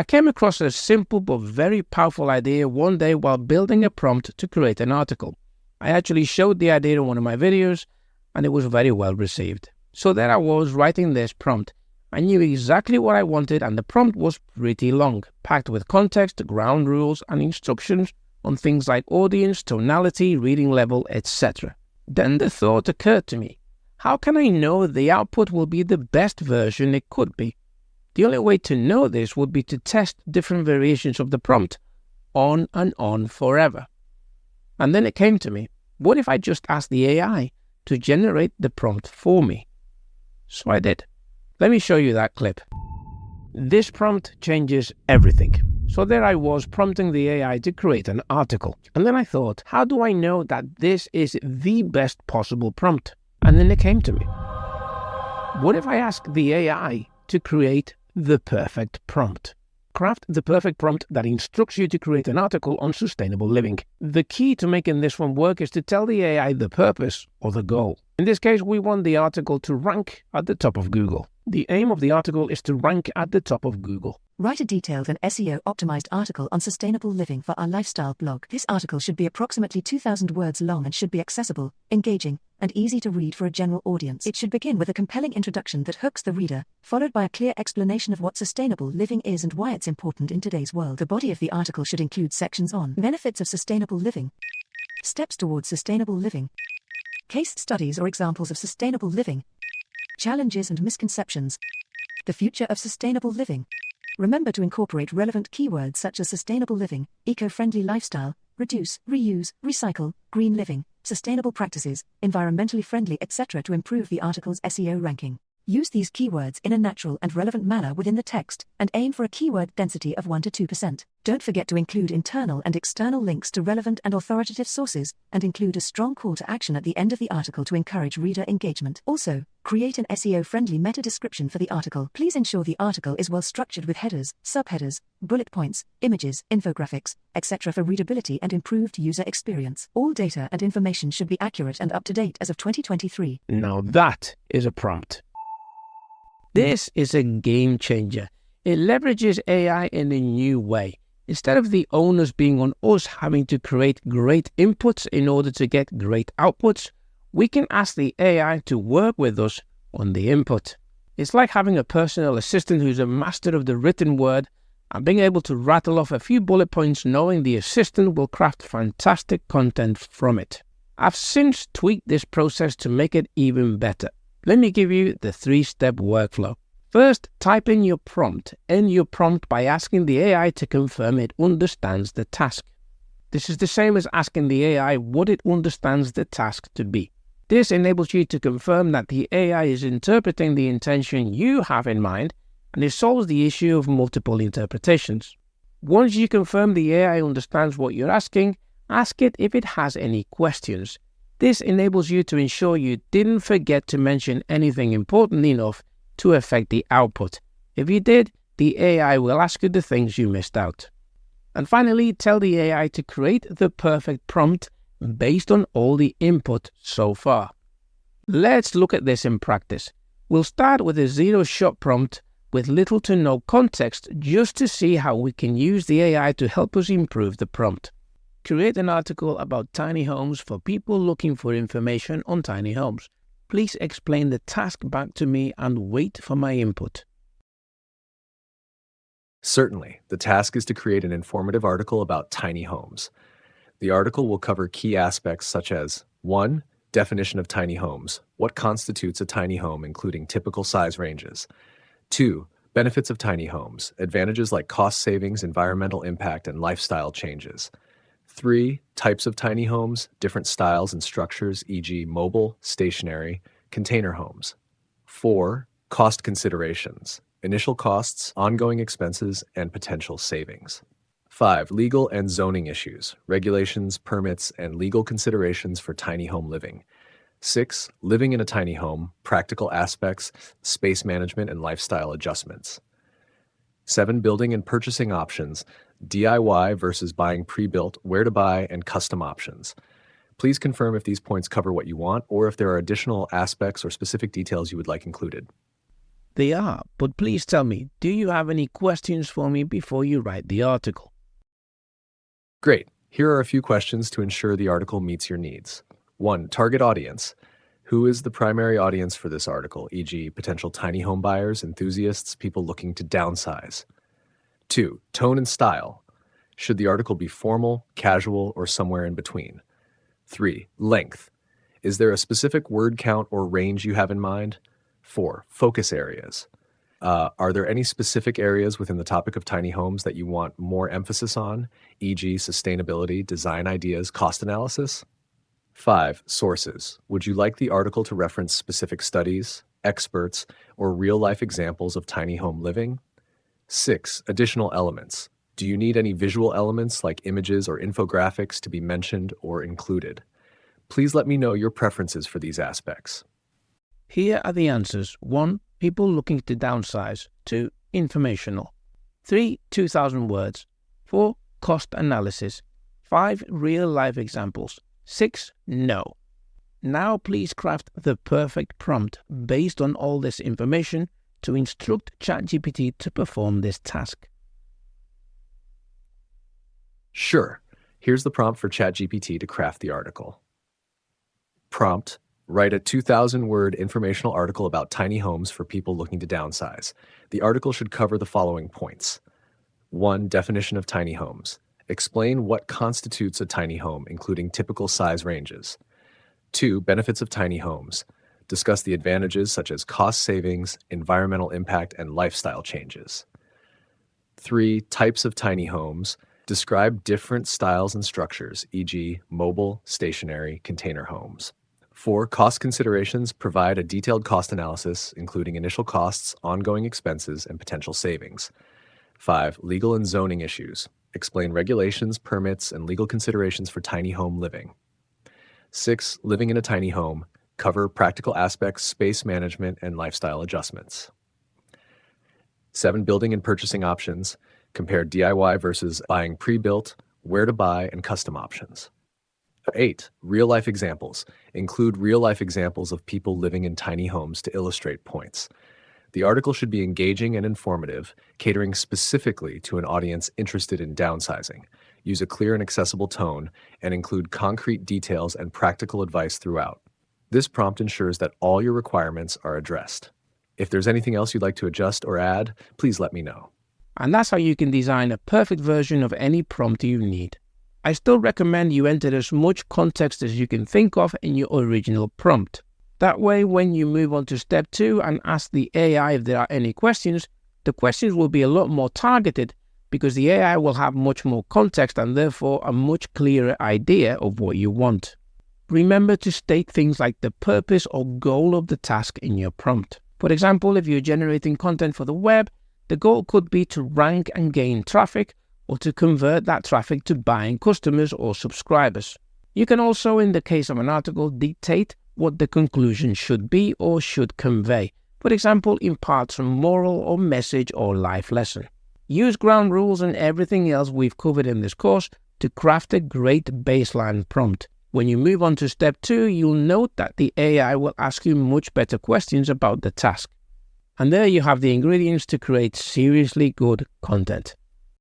I came across a simple but very powerful idea one day while building a prompt to create an article. I actually showed the idea in one of my videos and it was very well received. So there I was writing this prompt. I knew exactly what I wanted and the prompt was pretty long, packed with context, ground rules and instructions on things like audience, tonality, reading level, etc. Then the thought occurred to me, how can I know the output will be the best version it could be? The only way to know this would be to test different variations of the prompt, on and on forever. And then it came to me, what if I just asked the AI to generate the prompt for me? So I did. Let me show you that clip. This prompt changes everything. So there I was prompting the AI to create an article. And then I thought, how do I know that this is the best possible prompt? And then it came to me. What if I ask the AI to create the perfect prompt? Craft the perfect prompt that instructs you to create an article on sustainable living. The key to making this one work is to tell the AI the purpose or the goal. In this case, we want the article to rank at the top of Google. The aim of the article is to rank at the top of Google. Write a detailed and SEO-optimized article on sustainable living for our lifestyle blog. This article should be approximately 2,000 words long and should be accessible, engaging, and easy to read for a general audience. It should begin with a compelling introduction that hooks the reader, followed by a clear explanation of what sustainable living is and why it's important in today's world. The body of the article should include sections on benefits of sustainable living, steps towards sustainable living, case studies or examples of sustainable living, challenges and misconceptions, the future of sustainable living. Remember to incorporate relevant keywords such as sustainable living, eco-friendly lifestyle, reduce, reuse, recycle, green living, sustainable practices, environmentally friendly, etc. to improve the article's SEO ranking. Use these keywords in a natural and relevant manner within the text and aim for a keyword density of 1 to 2%. Don't forget to include internal and external links to relevant and authoritative sources, and include a strong call to action at the end of the article to encourage reader engagement. Also, create an SEO-friendly meta description for the article. Please ensure the article is well structured with headers, subheaders, bullet points, images, infographics, etc. for readability and improved user experience. All data and information should be accurate and up to date as of 2023. Now that is a prompt. This is a game changer. It leverages AI in a new way. Instead of the onus being on us having to create great inputs in order to get great outputs, we can ask the AI to work with us on the input. It's like having a personal assistant who's a master of the written word and being able to rattle off a few bullet points knowing the assistant will craft fantastic content from it. I've since tweaked this process to make it even better. Let me give you the 3-step workflow. First, type in your prompt. End your prompt by asking the AI to confirm it understands the task. This is the same as asking the AI what it understands the task to be. This enables you to confirm that the AI is interpreting the intention you have in mind, and it solves the issue of multiple interpretations. Once you confirm the AI understands what you're asking, ask it if it has any questions. This enables you to ensure you didn't forget to mention anything important enough to affect the output. If you did, the AI will ask you the things you missed out. And finally, tell the AI to create the perfect prompt based on all the input so far. Let's look at this in practice. We'll start with a zero-shot prompt with little to no context just to see how we can use the AI to help us improve the prompt. Create an article about tiny homes for people looking for information on tiny homes. Please explain the task back to me and wait for my input. Certainly, the task is to create an informative article about tiny homes. The article will cover key aspects such as 1. Definition of tiny homes. What constitutes a tiny home, including typical size ranges? 2. Benefits of tiny homes. Advantages like cost savings, environmental impact, and lifestyle changes. 3. Types of tiny homes, different styles and structures, e.g. mobile, stationary, container homes. 4. Cost considerations, initial costs, ongoing expenses, and potential savings. 5. Legal and zoning issues, regulations, permits, and legal considerations for tiny home living. 6. Living in a tiny home, practical aspects, space management, and lifestyle adjustments. 7. Building and purchasing options, DIY versus buying pre-built, where to buy, and custom options. Please confirm if these points cover what you want or if there are additional aspects or specific details you would like included. They are, but please tell me, do you have any questions for me before you write the article? Great. Here are a few questions to ensure the article meets your needs. 1. Target audience. Who is the primary audience for this article, e.g., potential tiny home buyers, enthusiasts, people looking to downsize? 2. Tone and style. Should the article be formal, casual, or somewhere in between? 3. Length. Is there a specific word count or range you have in mind? 4. Focus areas. Are there any specific areas within the topic of tiny homes that you want more emphasis on, e.g., sustainability, design ideas, cost analysis? 5. Sources. Would you like the article to reference specific studies, experts, or real-life examples of tiny home living? 6. Additional elements. Do you need any visual elements like images or infographics to be mentioned or included? Please let me know your preferences for these aspects. Here are the answers. 1. People looking to downsize. 2. Informational. 3. 2,000 words. 4. Cost analysis. 5. Real-life examples. 6. No. Now please craft the perfect prompt based on all this information to instruct ChatGPT to perform this task. Sure. Here's the prompt for ChatGPT to craft the article. Prompt: write a 2,000-word informational article about tiny homes for people looking to downsize. The article should cover the following points. 1. Definition of tiny homes. Explain what constitutes a tiny home, including typical size ranges. 2. Benefits of tiny homes. Discuss the advantages such as cost savings, environmental impact, and lifestyle changes. 3. Types of tiny homes. Describe different styles and structures, e.g., mobile, stationary, container homes. 4. Cost considerations. Provide a detailed cost analysis, including initial costs, ongoing expenses, and potential savings. 5. Legal and zoning issues. Explain regulations, permits, and legal considerations for tiny home living. 6. Living in a tiny home. Cover practical aspects, space management, and lifestyle adjustments. 7. Building and purchasing options. Compare DIY versus buying pre-built, where to buy, and custom options. 8. Real-life examples. Include real-life examples of people living in tiny homes to illustrate points. The article should be engaging and informative, catering specifically to an audience interested in downsizing. Use a clear and accessible tone, and include concrete details and practical advice throughout. This prompt ensures that all your requirements are addressed. If there's anything else you'd like to adjust or add, please let me know. And that's how you can design a perfect version of any prompt you need. I still recommend you enter as much context as you can think of in your original prompt. That way, when you move on to step 2 and ask the AI if there are any questions, the questions will be a lot more targeted because the AI will have much more context and therefore a much clearer idea of what you want. Remember to state things like the purpose or goal of the task in your prompt. For example, if you're generating content for the web, the goal could be to rank and gain traffic, or to convert that traffic to buying customers or subscribers. You can also, in the case of an article, dictate what the conclusion should be or should convey. For example, impart some moral or message or life lesson. Use ground rules and everything else we've covered in this course to craft a great baseline prompt. When you move on to step 2, you'll note that the AI will ask you much better questions about the task. And there you have the ingredients to create seriously good content.